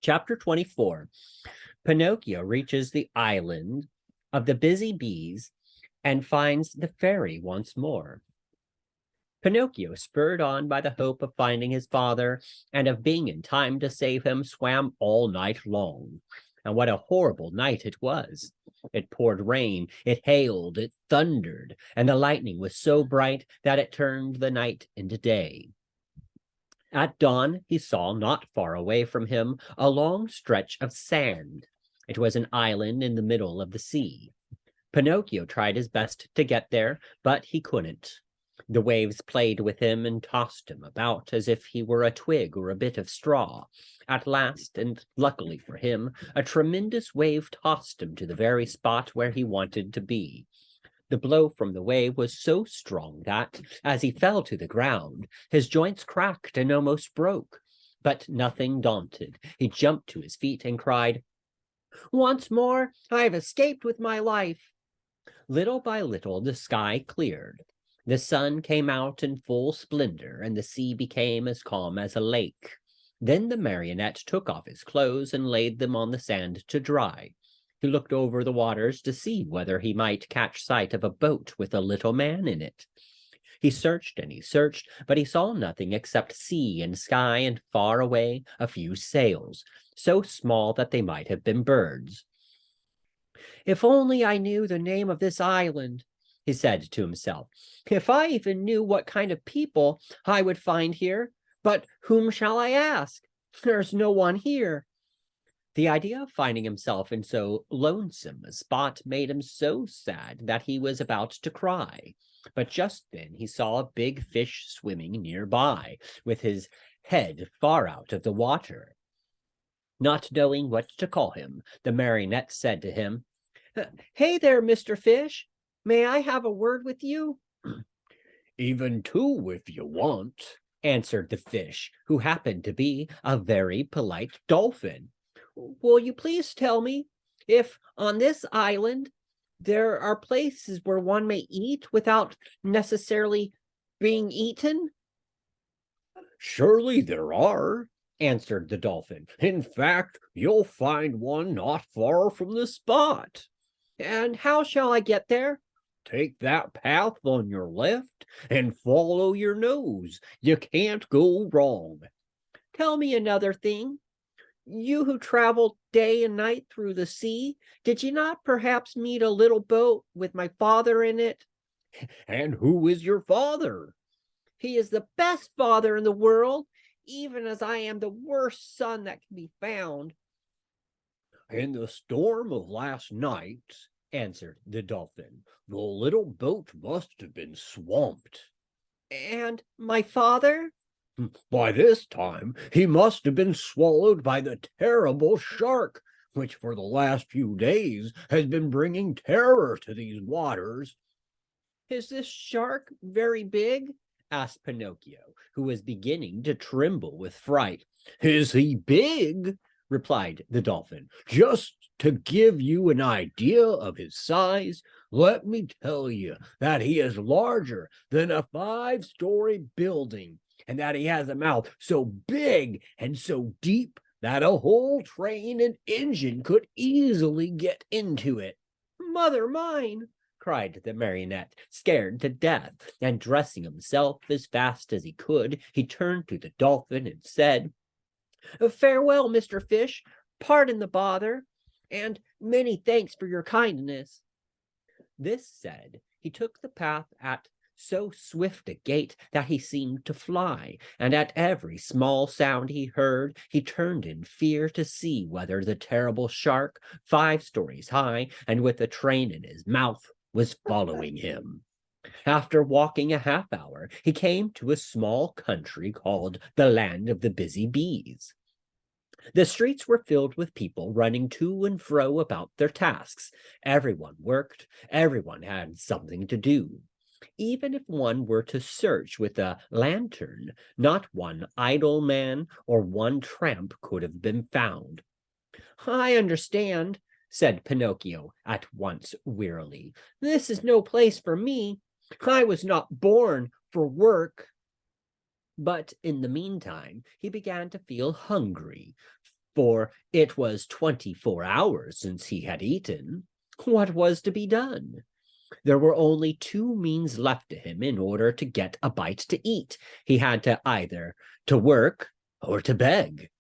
Chapter 24. Pinocchio reaches the island of the busy bees and finds the fairy once more. Pinocchio, spurred on by the hope of finding his father and of being in time to save him, swam all night long. And what a horrible night it was! It poured rain, it hailed, it thundered, and the lightning was so bright that it turned the night into day. At dawn, he saw, not far away from him, a long stretch of sand. It was an island in the middle of the sea. Pinocchio tried his best to get there, but he couldn't. The waves played with him and tossed him about as if he were a twig or a bit of straw. At last, and luckily for him, a tremendous wave tossed him to the very spot where he wanted to be. The blow from the wave was so strong that, as he fell to the ground, his joints cracked and almost broke. But nothing daunted, he jumped to his feet and cried, "Once more, I have escaped with my life." Little by little, the sky cleared. The sun came out in full splendor, and the sea became as calm as a lake. Then the marionette took off his clothes and laid them on the sand to dry. He looked over the waters to see whether he might catch sight of a boat with a little man in it. He searched and he searched, but he saw nothing except sea and sky, and far away a few sails, so small that they might have been birds. "If only I knew the name of this island," he said to himself. "If I even knew what kind of people I would find here. But whom shall I ask? There's no one here." The idea of finding himself in so lonesome a spot made him so sad that he was about to cry. But just then he saw a big fish swimming nearby, with his head far out of the water. Not knowing what to call him, the marionette said to him, "Hey there, Mr. Fish. May I have a word with you?" "Even two, if you want," answered the fish, who happened to be a very polite dolphin. "Will you please tell me if on this island there are places where one may eat without necessarily being eaten?" "Surely there are," answered the dolphin. "In fact, you'll find one not far from the spot." "And how shall I get there?" "Take that path on your left and follow your nose. You can't go wrong." "Tell me another thing. You who traveled day and night through the sea, did you not perhaps meet a little boat with my father in it?" "And who is your father?" "He is the best father in the world, even as I am the worst son that can be found." "In the storm of last night," answered the dolphin, "the little boat must have been swamped." "And my father?" "By this time, he must have been swallowed by the terrible shark, which for the last few days has been bringing terror to these waters." "Is this shark very big?" asked Pinocchio, who was beginning to tremble with fright. "Is he big?" replied the dolphin. "Just to give you an idea of his size, let me tell you that he is larger than a 5-story building, and that he has a mouth so big and so deep that a whole train and engine could easily get into it." "Mother mine!" cried the marionette, scared to death, and dressing himself as fast as he could, he turned to the dolphin and said, "Farewell, Mr. Fish. Pardon the bother, and many thanks for your kindness." This said, he took the path at so swift a gait that he seemed to fly, and at every small sound he heard, he turned in fear to see whether the terrible shark, 5 stories high and with a train in his mouth, was following him. After walking a half hour, he came to a small country called the Land of the Busy Bees. The streets were filled with people running to and fro about their tasks. Everyone worked, everyone had something to do. Even if one were to search with a lantern, not one idle man or one tramp could have been found. "I understand," said Pinocchio at once wearily. "This is no place for me. I was not born for work." But in the meantime, he began to feel hungry. for it was 24 hours since he had eaten. What was to be done? There were only two means left to him in order to get a bite to eat. He had to either to work or to beg.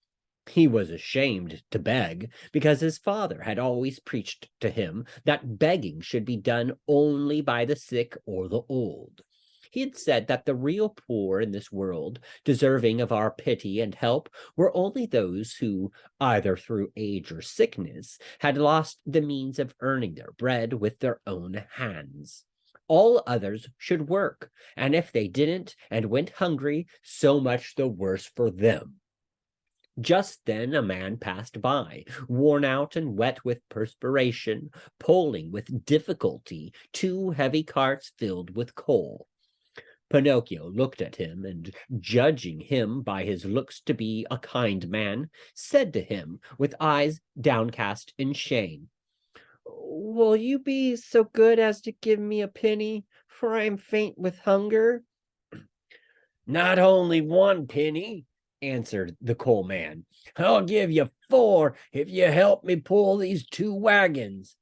He was ashamed to beg because his father had always preached to him that begging should be done only by the sick or the old. He had said that the real poor in this world, deserving of our pity and help, were only those who, either through age or sickness, had lost the means of earning their bread with their own hands. All others should work, and if they didn't and went hungry, so much the worse for them. Just then a man passed by, worn out and wet with perspiration, pulling with difficulty two heavy carts filled with coal. Pinocchio looked at him, and judging him by his looks to be a kind man, said to him, with eyes downcast in shame, "Will you be so good as to give me a penny, for I am faint with hunger?" "Not only one penny," answered the coal man. "I'll give you 4 if you help me pull these 2 wagons."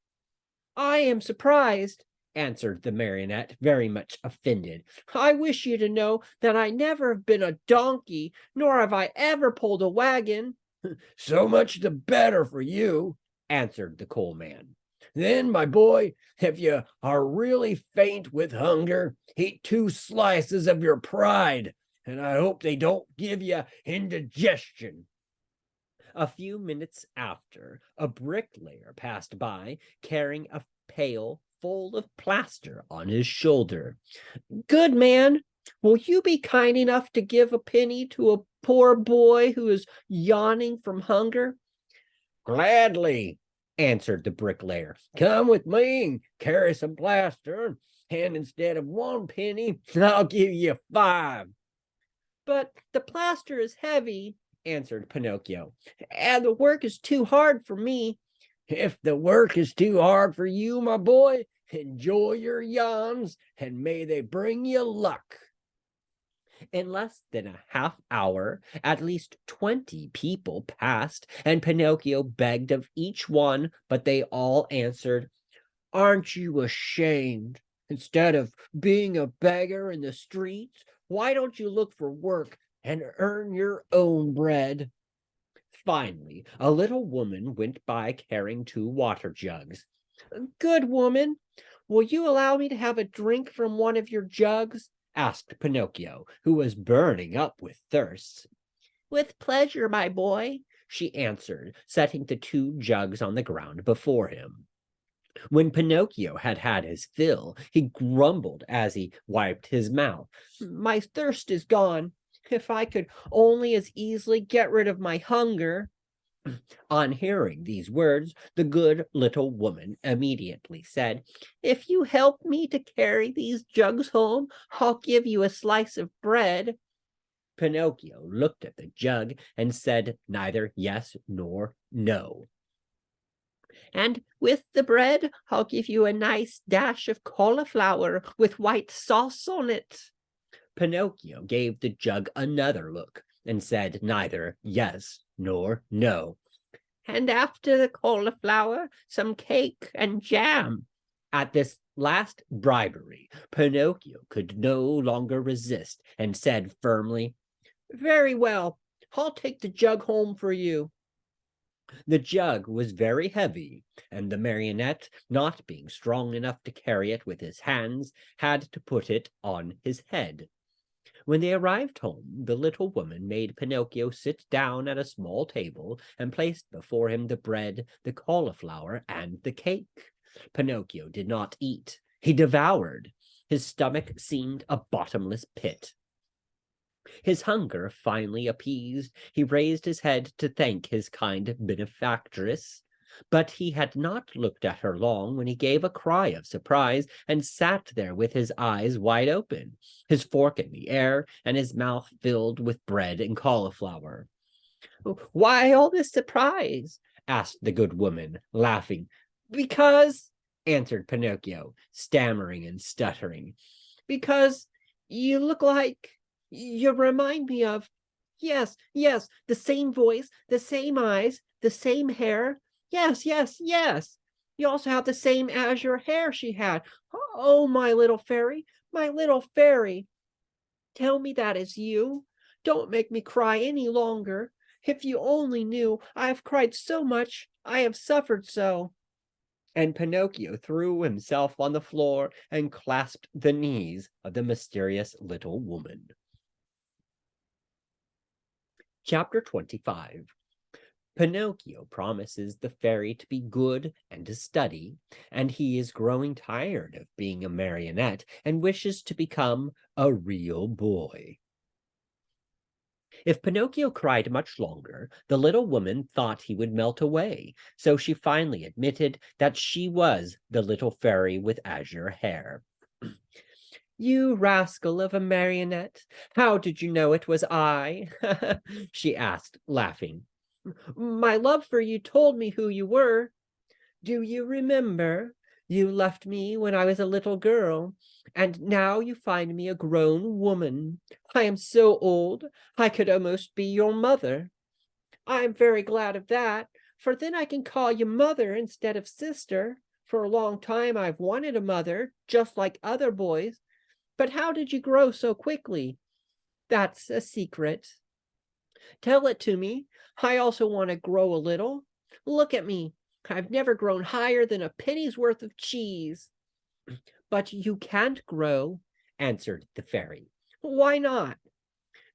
"I am surprised," answered the marionette, very much offended. "I wish you to know that I never have been a donkey, nor have I ever pulled a wagon." "So much the better for you," answered the coal man. "Then, my boy, if you are really faint with hunger, eat 2 slices of your pride, and I hope they don't give you indigestion." A few minutes after, a bricklayer passed by, carrying a pail full of plaster on his shoulder. "Good man, will you be kind enough to give a penny to a poor boy who is yawning from hunger?" "Gladly," answered the bricklayer. "Come with me and carry some plaster, and instead of 1 penny, I'll give you 5. "But the plaster is heavy," answered Pinocchio, "and the work is too hard for me." "If the work is too hard for you, my boy, enjoy your yawns, and may they bring you luck." In less than a half hour, at least 20 people passed, and Pinocchio begged of each one, but they all answered, "Aren't you ashamed? Instead of being a beggar in the streets, why don't you look for work and earn your own bread?" Finally, a little woman went by carrying 2 water jugs. "Good woman, will you allow me to have a drink from one of your jugs?" asked Pinocchio, who was burning up with thirst. "With pleasure, my boy," she answered, setting the 2 jugs on the ground before him. When Pinocchio had had his fill, he grumbled as he wiped his mouth. "My thirst is gone. If I could only as easily get rid of my hunger." On hearing these words, the good little woman immediately said, "If you help me to carry these jugs home, I'll give you a slice of bread." Pinocchio looked at the jug and said neither yes nor no. "And with the bread, I'll give you a nice dash of cauliflower with white sauce on it." Pinocchio gave the jug another look and said neither yes nor no. "And after the cauliflower, some cake and jam." At this last bribery, Pinocchio could no longer resist and said firmly, "Very well, I'll take the jug home for you." The jug was very heavy, and the marionette, not being strong enough to carry it with his hands, had to put it on his head. When they arrived home, the little woman made Pinocchio sit down at a small table and placed before him the bread, the cauliflower, and the cake. Pinocchio did not eat. He devoured. His stomach seemed a bottomless pit. His hunger finally appeased, he raised his head to thank his kind benefactress. But he had not looked at her long when he gave a cry of surprise and sat there with his eyes wide open, his fork in the air, and his mouth filled with bread and cauliflower. "Why all this surprise?" asked the good woman, laughing. "Because," answered Pinocchio, stammering and stuttering, "because you look like, you remind me of, Yes, yes, the same voice, the same eyes, the same hair. Yes, yes, yes. You also have the same azure hair she had. Oh, my little fairy, my little fairy. Tell me that is you. Don't make me cry any longer. If you only knew, I have cried so much, I have suffered so. And Pinocchio threw himself on the floor and clasped the knees of the mysterious little woman. Chapter 25. Pinocchio promises the fairy to be good and to study, and he is growing tired of being a marionette and wishes to become a real boy. If Pinocchio cried much longer, the little woman thought he would melt away, so she finally admitted that she was the little fairy with azure hair. You rascal of a marionette, how did you know it was I? She asked, laughing. My love for you told me who you were. Do you remember? You left me when I was a little girl, and now you find me a grown woman. I am so old, I could almost be your mother. I am very glad of that, for then I can call you mother instead of sister. For a long time I've wanted a mother, just like other boys. But how did you grow so quickly? That's a secret. Tell it to me. I also want to grow a little. Look at me. I've never grown higher than a penny's worth of cheese. But you can't grow, answered the fairy. Why not?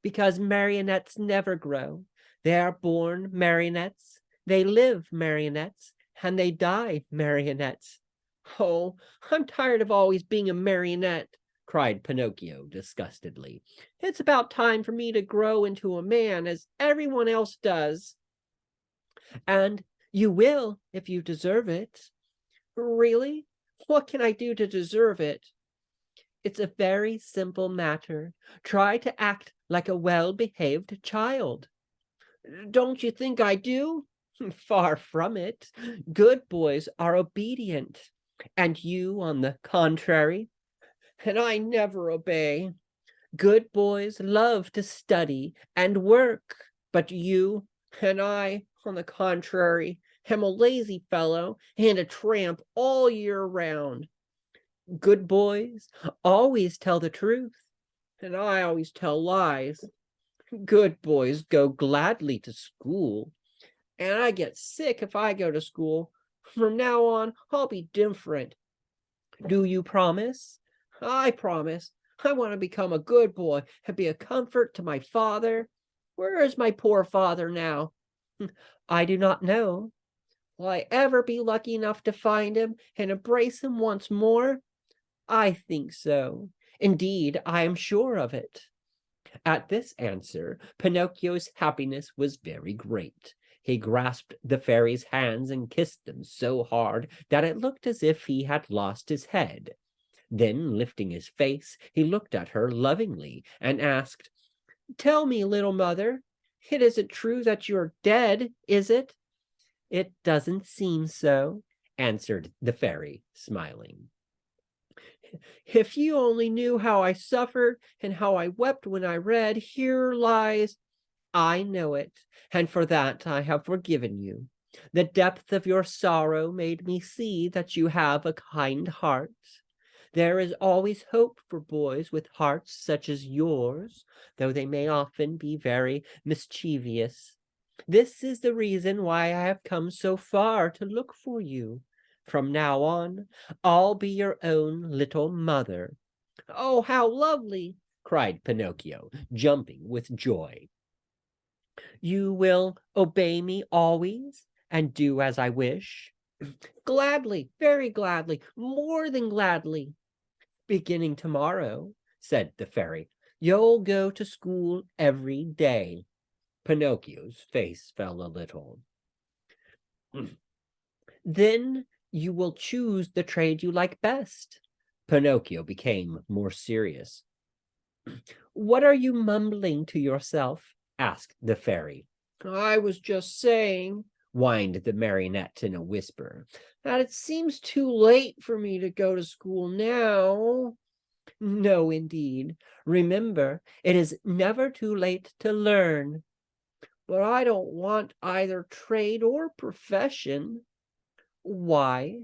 Because marionettes never grow. They are born marionettes, they live marionettes, and they die marionettes. Oh, I'm tired of always being a marionette, cried Pinocchio disgustedly. It's about time for me to grow into a man as everyone else does. And you will if you deserve it. Really? What can I do to deserve it? It's a very simple matter. Try to act like a well-behaved child. Don't you think I do? Far from it. Good boys are obedient. And you, on the contrary, and I never obey. Good boys love to study and work, but you and I, on the contrary, am a lazy fellow and a tramp all year round. Good boys always tell the truth, and I always tell lies. Good boys go gladly to school, and I get sick if I go to school. From now on, I'll be different. Do you promise? I promise. I want to become a good boy and be a comfort to my father. Where is my poor father now? I do not know. Will I ever be lucky enough to find him and embrace him once more? I think so. Indeed, I am sure of it. At this answer, Pinocchio's happiness was very great. He grasped the fairy's hands and kissed them so hard that it looked as if he had lost his head. Then, lifting his face, he looked at her lovingly and asked, Tell me, little mother, it isn't true that you're dead, is it? It doesn't seem so, answered the fairy, smiling. If you only knew how I suffered and how I wept when I read, Here lies. I know it, and for that I have forgiven you. The depth of your sorrow made me see that you have a kind heart. There is always hope for boys with hearts such as yours, though they may often be very mischievous. This is the reason why I have come so far to look for you. From now on, I'll be your own little mother. Oh, how lovely! Cried Pinocchio, jumping with joy. You will obey me always and do as I wish? Gladly, very gladly, more than gladly. Beginning tomorrow, said the fairy, you'll go to school every day. Pinocchio's face fell a little. Then you will choose the trade you like best. Pinocchio became more serious. What are you mumbling to yourself? Asked the fairy. I was just saying, whined the marionette in a whisper, that it seems too late for me to go to school now. No, indeed. Remember, it is never too late to learn. But I don't want either trade or profession. Why?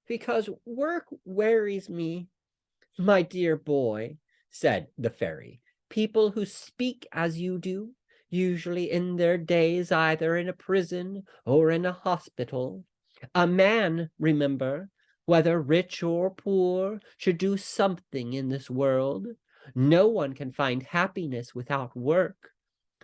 Because work wearies me. My dear boy, said the fairy, people who speak as you do, usually in their days either in a prison or in a hospital. A man, remember, whether rich or poor, should do something in this world. No one can find happiness without work.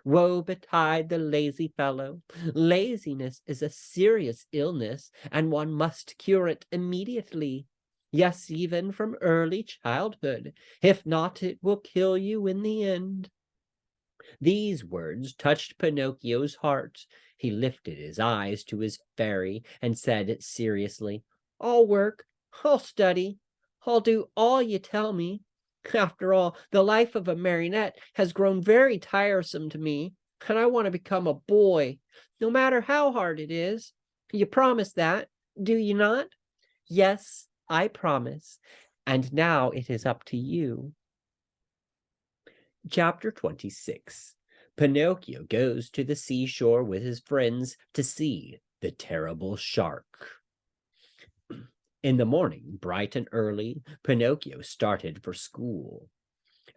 Woe betide the lazy fellow. Laziness is a serious illness, and one must cure it immediately. Yes, even from early childhood. If not, it will kill you in the end. These words touched Pinocchio's heart. He lifted his eyes to his fairy and said seriously, I'll work, I'll study, I'll do all you tell me. After all, the life of a marionette has grown very tiresome to me, and I want to become a boy, no matter how hard it is. You promise that, do you not? Yes, I promise. And now it is up to you. Chapter 26. Pinocchio goes to the seashore with his friends to see the terrible shark. In the morning, bright and early, Pinocchio started for school.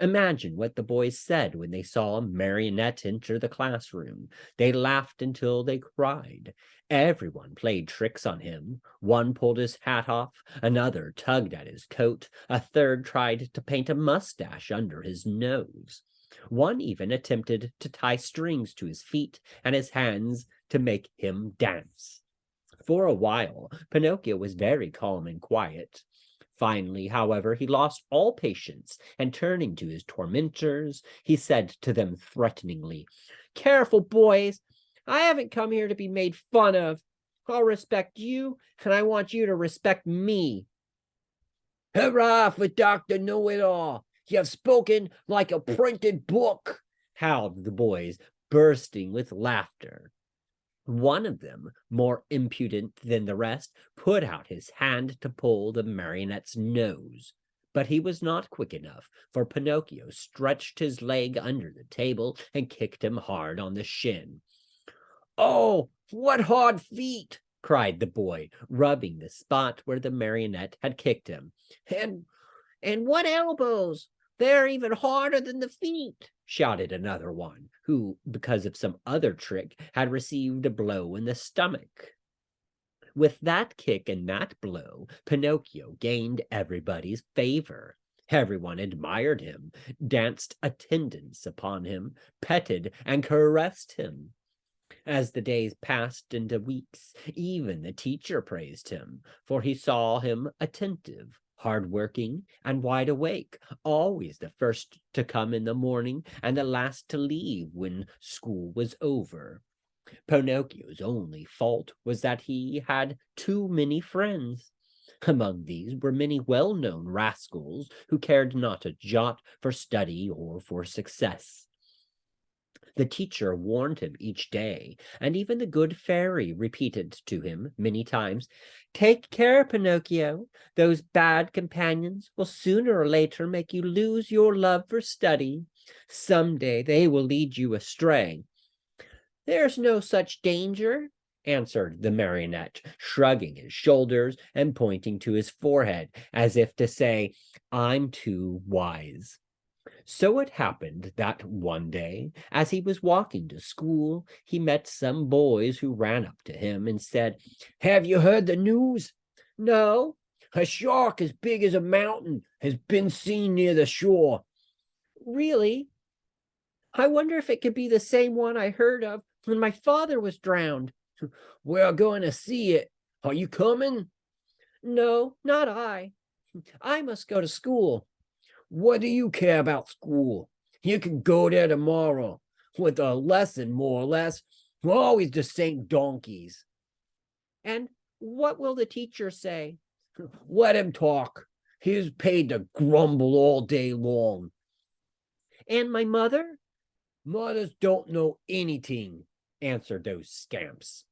Imagine what the boys said when they saw a marionette enter the classroom. They laughed until they cried. Everyone played tricks on him. One pulled his hat off, another tugged at his coat, a third tried to paint a mustache under his nose. One even attempted to tie strings to his feet and his hands to make him dance. For a while, Pinocchio was very calm and quiet. Finally, however, he lost all patience, and turning to his tormentors, he said to them threateningly, Careful, boys! I haven't come here to be made fun of. I'll respect you, and I want you to respect me. Hurrah for Dr. Know-It-All! You have spoken like a printed book, howled the boys, bursting with laughter. One of them, more impudent than the rest, put out his hand to pull the marionette's nose. But he was not quick enough, for Pinocchio stretched his leg under the table and kicked him hard on the shin. Oh, what hard feet! Cried the boy, rubbing the spot where the marionette had kicked him. And what elbows! They're even harder than the feet, shouted another one, who, because of some other trick, had received a blow in the stomach. With that kick and that blow, Pinocchio gained everybody's favor. Everyone admired him, danced attendance upon him, petted and caressed him. As the days passed into weeks, even the teacher praised him, for he saw him attentive, hard-working, and wide awake, always the first to come in the morning and the last to leave when school was over. Pinocchio's only fault was that he had too many friends. Among these were many well-known rascals who cared not a jot for study or for success. The teacher warned him each day, and even the good fairy repeated to him many times, Take care, Pinocchio. Those bad companions will sooner or later make you lose your love for study. Some day they will lead you astray. There's no such danger, answered the marionette, shrugging his shoulders and pointing to his forehead, as if to say, I'm too wise. So it happened that one day, as he was walking to school, he met some boys who ran up to him and said, Have you heard the news? No. A shark as big as a mountain has been seen near the shore. Really? I wonder if it could be the same one I heard of when my father was drowned. We're going to see it. Are you coming? No, not I. I must go to school. What do you care about school? You can go there tomorrow with a lesson, more or less. We're always the same donkeys. And what will the teacher say? Let him talk. He's paid to grumble all day long. And my mother? Mothers don't know anything, answered those scamps.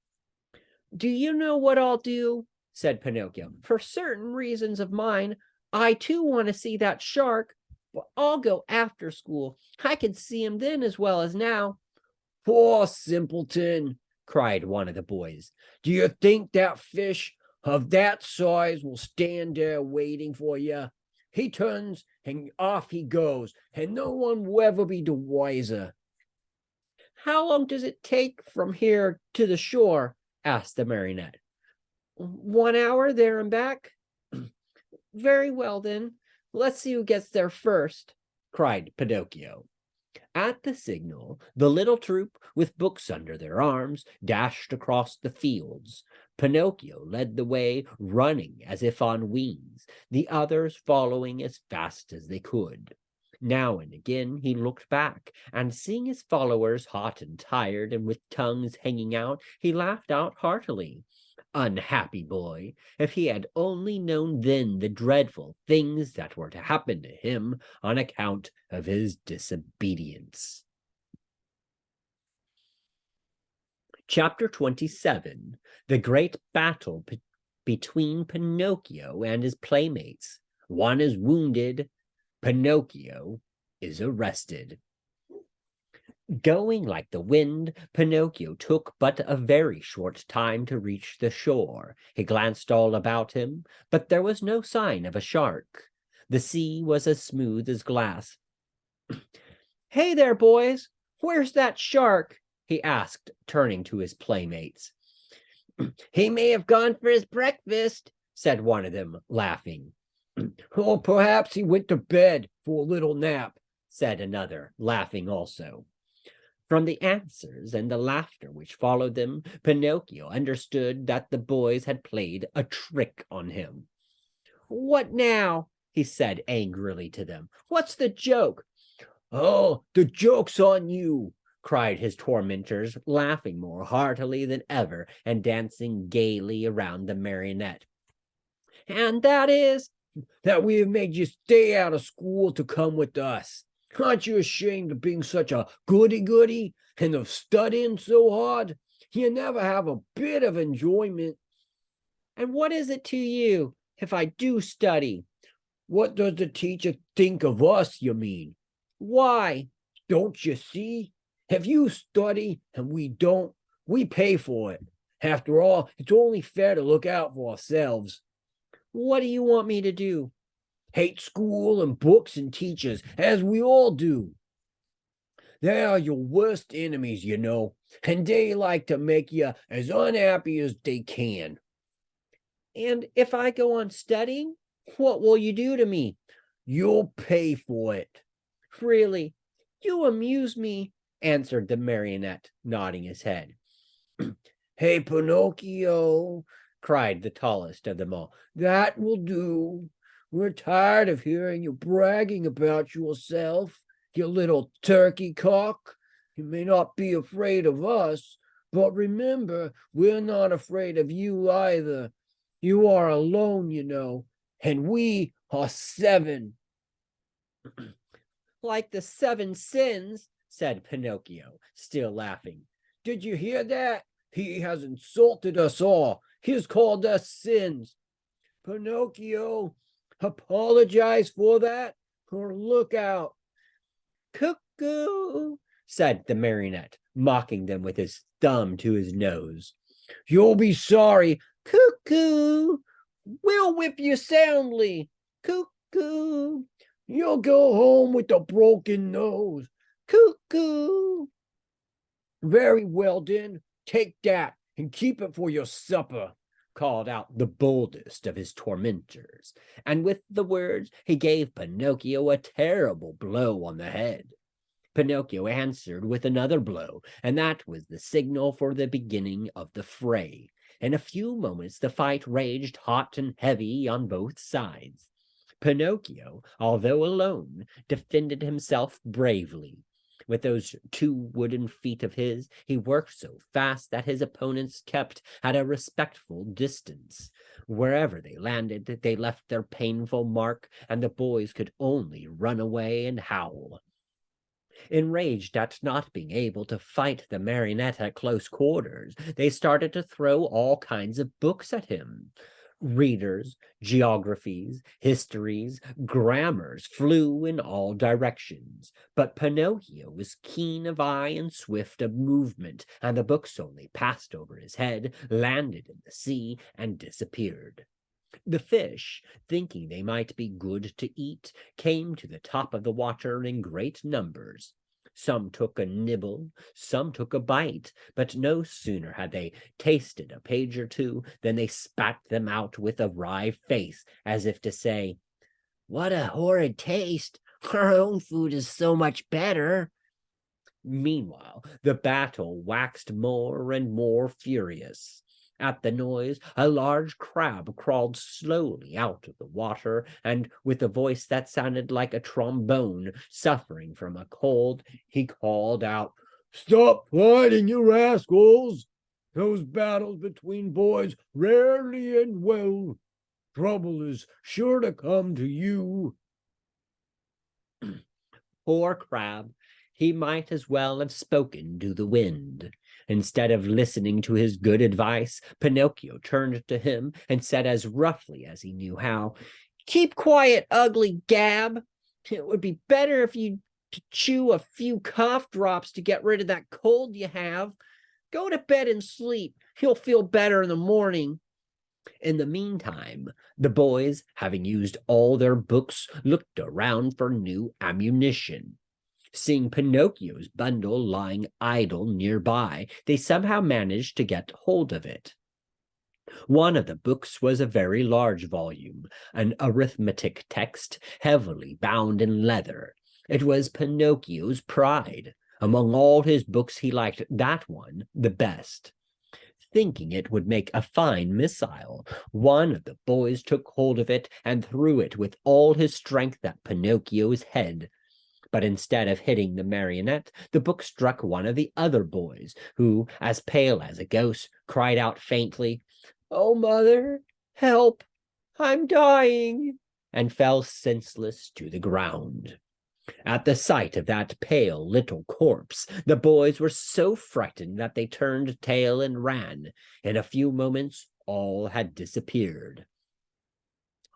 Do you know what I'll do? Said Pinocchio. For certain reasons of mine, I too want to see that shark, but I'll go after school. I can see him then as well as now. Poor simpleton, cried one of the boys. Do you think that fish of that size will stand there waiting for you? He turns and off he goes, and no one will ever be the wiser. How long does it take from here to the shore? Asked the marionette. 1 hour there and back. Very well, then. Let's see who gets there first, cried Pinocchio. At the signal, the little troop, with books under their arms, dashed across the fields. Pinocchio led the way, running as if on wings, the others following as fast as they could. Now and again he looked back, and seeing his followers hot and tired and with tongues hanging out, he laughed out heartily. Unhappy boy, if he had only known then the dreadful things that were to happen to him on account of his disobedience. Chapter 27. The Great Battle Between Pinocchio and His Playmates. One is wounded. Pinocchio is arrested. Going like the wind, Pinocchio took but a very short time to reach the shore. He glanced all about him, but there was no sign of a shark. The sea was as smooth as glass. Hey there, boys! Where's that shark? He asked, turning to his playmates. He may have gone for his breakfast, said one of them, laughing. Or perhaps he went to bed for a little nap, said another, laughing also. From the answers and the laughter which followed them, Pinocchio understood that the boys had played a trick on him. What now? He said angrily to them. What's the joke? Oh, the joke's on you, cried his tormentors, laughing more heartily than ever and dancing gaily around the marionette. And that is? That we have made you stay out of school to come with us. Aren't you ashamed of being such a goody-goody and of studying so hard? You never have a bit of enjoyment. And what is it to you if I do study? What does the teacher think of us, you mean? Why? Don't you see? If you study and we don't, we pay for it. After all, it's only fair to look out for ourselves. What do you want me to do? Hate school and books and teachers, as we all do. They are your worst enemies, you know, and they like to make you as unhappy as they can. And if I go on studying, what will you do to me? You'll pay for it. Really, you amuse me, answered the marionette, nodding his head. Hey, Pinocchio, cried the tallest of them all. That will do. We're tired of hearing you bragging about yourself, you little turkey cock. You may not be afraid of us, but remember, we're not afraid of you either. You are alone, you know, and we are 7. Like the 7 sins, said Pinocchio, still laughing. Did you hear that? He has insulted us all. He has called us sins. Pinocchio, apologize for that, or look out. Cuckoo, said the marionette, mocking them with his thumb to his nose. You'll be sorry. Cuckoo, we'll whip you soundly. Cuckoo, you'll go home with a broken nose. Cuckoo. Very well, then, take that and keep it for your supper, called out the boldest of his tormentors, and with the words he gave Pinocchio a terrible blow on the head. Pinocchio answered with another blow, and that was the signal for the beginning of the fray. In a few moments the fight raged hot and heavy on both sides. Pinocchio, although alone, defended himself bravely. With those 2 wooden feet of his, he worked so fast that his opponents kept at a respectful distance. Wherever they landed, they left their painful mark, and the boys could only run away and howl. Enraged at not being able to fight the marionette at close quarters, they started to throw all kinds of books at him. Readers, geographies, histories, grammars flew in all directions, but Pinocchio was keen of eye and swift of movement, and the books only passed over his head, landed in the sea, and disappeared. The fish, thinking they might be good to eat, came to the top of the water in great numbers. Some took a nibble, some took a bite, but no sooner had they tasted a page or two than they spat them out with a wry face, as if to say, "What a horrid taste! Our own food is so much better." Meanwhile, the battle waxed more and more furious. At the noise, a large crab crawled slowly out of the water, and with a voice that sounded like a trombone, suffering from a cold, he called out, "Stop fighting, you rascals! Those battles between boys rarely end well. Trouble is sure to come to you." Poor crab, he might as well have spoken to the wind. Instead of listening to his good advice, Pinocchio turned to him and said as roughly as he knew how, "Keep quiet, ugly Gab. It would be better if you chew a few cough drops to get rid of that cold you have. Go to bed and sleep. You'll feel better in the morning." In the meantime, the boys, having used all their books, looked around for new ammunition. Seeing Pinocchio's bundle lying idle nearby, they somehow managed to get hold of it. One of the books was a very large volume, an arithmetic text heavily bound in leather. It was Pinocchio's pride. Among all his books, he liked that one the best. Thinking it would make a fine missile, one of the boys took hold of it and threw it with all his strength at Pinocchio's head. But instead of hitting the marionette, the book struck one of the other boys, who, as pale as a ghost, cried out faintly, "Oh, mother, help! I'm dying!" and fell senseless to the ground. At the sight of that pale little corpse, the boys were so frightened that they turned tail and ran. In a few moments, all had disappeared.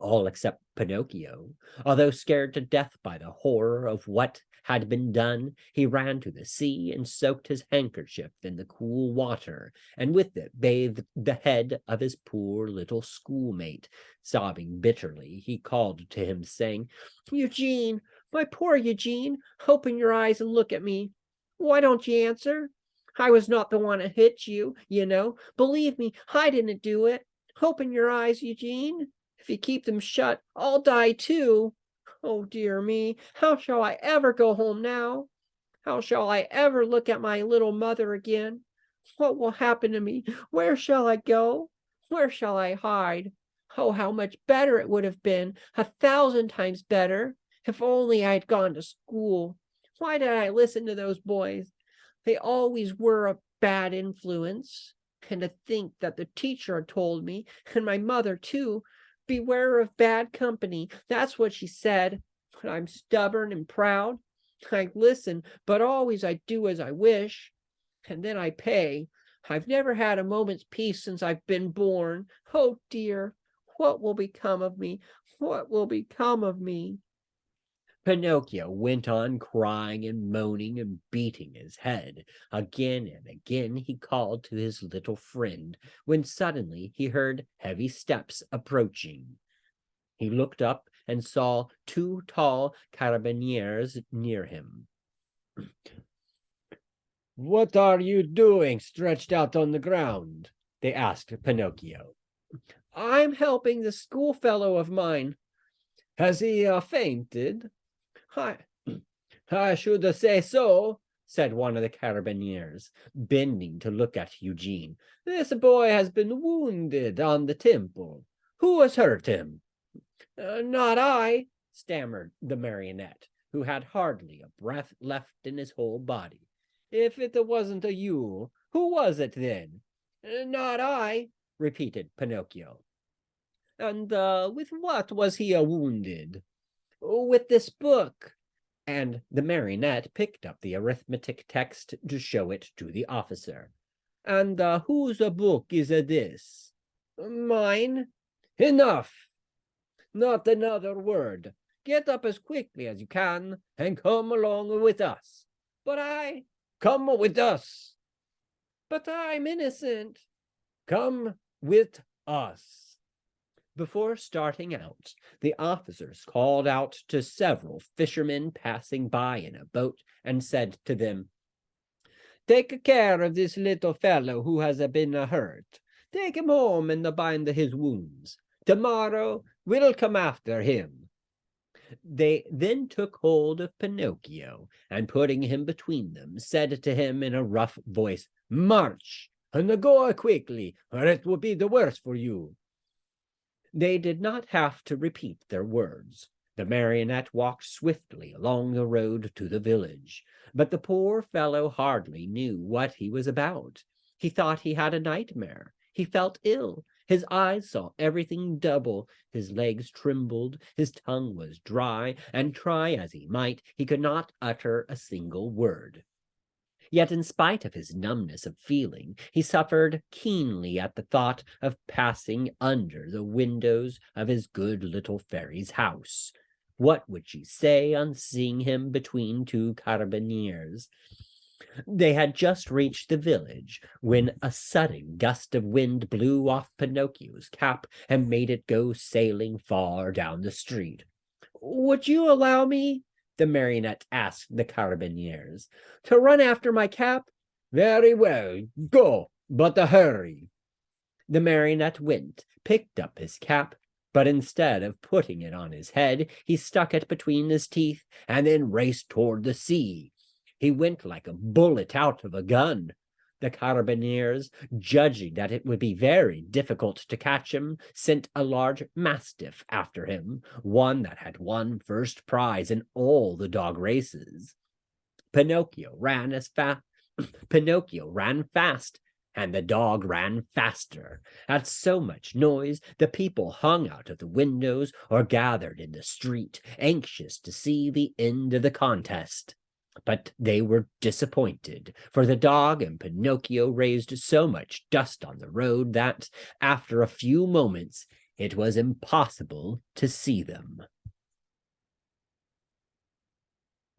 All except Pinocchio. Although scared to death by the horror of what had been done, he ran to the sea and soaked his handkerchief in the cool water, and with it bathed the head of his poor little schoolmate. Sobbing bitterly, he called to him, saying, "Eugene, my poor Eugene, open your eyes and look at me. Why don't you answer? I was not the one that hit you, you know. Believe me, I didn't do it. Open your eyes, Eugene. If you keep them shut, I'll die too. Oh, dear me, how shall I ever go home now? How shall I ever look at my little mother again? What will happen to me? Where shall I go? Where shall I hide? Oh, how much better it would have been, 1,000 times better, if only I had gone to school. Why did I listen to those boys? They always were a bad influence. And to think that the teacher had told me, and my mother too, beware of bad company. That's what she said. But I'm stubborn and proud. I listen, but always I do as I wish. And then I pay. I've never had a moment's peace since I've been born. Oh dear, what will become of me? What will become of me?" Pinocchio went on crying and moaning and beating his head. Again and again he called to his little friend, when suddenly he heard heavy steps approaching. He looked up and saw 2 tall carabineers near him. "What are you doing stretched out on the ground?" they asked Pinocchio. "I'm helping the schoolfellow of mine." "Has he fainted?" I should say so," said one of the carabineers, bending to look at Eugene. "This boy has been wounded on the temple. Who has hurt him?" "Not I," stammered the marionette, who had hardly a breath left in his whole body. "If it wasn't you, who was it then?" "Not I," repeated Pinocchio. "And with what was he wounded?" "With this book." And the marionette picked up the arithmetic text to show it to the officer. "And whose book is this?" "Mine." Enough! Not another word. Get up as quickly as you can and come along with us. Come with us. But I'm innocent. Come with us. Before starting out, the officers called out to several fishermen passing by in a boat and said to them, "Take care of this little fellow who has been hurt. Take him home and bind his wounds. Tomorrow we'll come after him." They then took hold of Pinocchio and, putting him between them, said to him in a rough voice, "March, and go quickly, or it will be the worse for you." They did not have to repeat their words. The marionette walked swiftly along the road to the village, but the poor fellow hardly knew what he was about. He thought he had a nightmare. He felt ill. His eyes saw everything double. His legs trembled. His tongue was dry, and try as he might, he could not utter a single word. Yet in spite of his numbness of feeling, he suffered keenly at the thought of passing under the windows of his good little fairy's house. What would she say on seeing him between two carabineers? They had just reached the village when a sudden gust of wind blew off Pinocchio's cap and made it go sailing far down the street. "Would you allow me," the marionette asked the carabineers, "to run after my cap?" "Very well, go, but hurry." The marionette went, picked up his cap, but instead of putting it on his head, he stuck it between his teeth and then raced toward the sea. He went like a bullet out of a gun. The carabineers, judging that it would be very difficult to catch him, sent a large mastiff after him, one that had won first prize in all the dog races. Pinocchio ran fast, and the dog ran faster. At so much noise, the people hung out of the windows or gathered in the street, anxious to see the end of the contest. But they were disappointed, for the dog and Pinocchio raised so much dust on the road that, after a few moments, it was impossible to see them.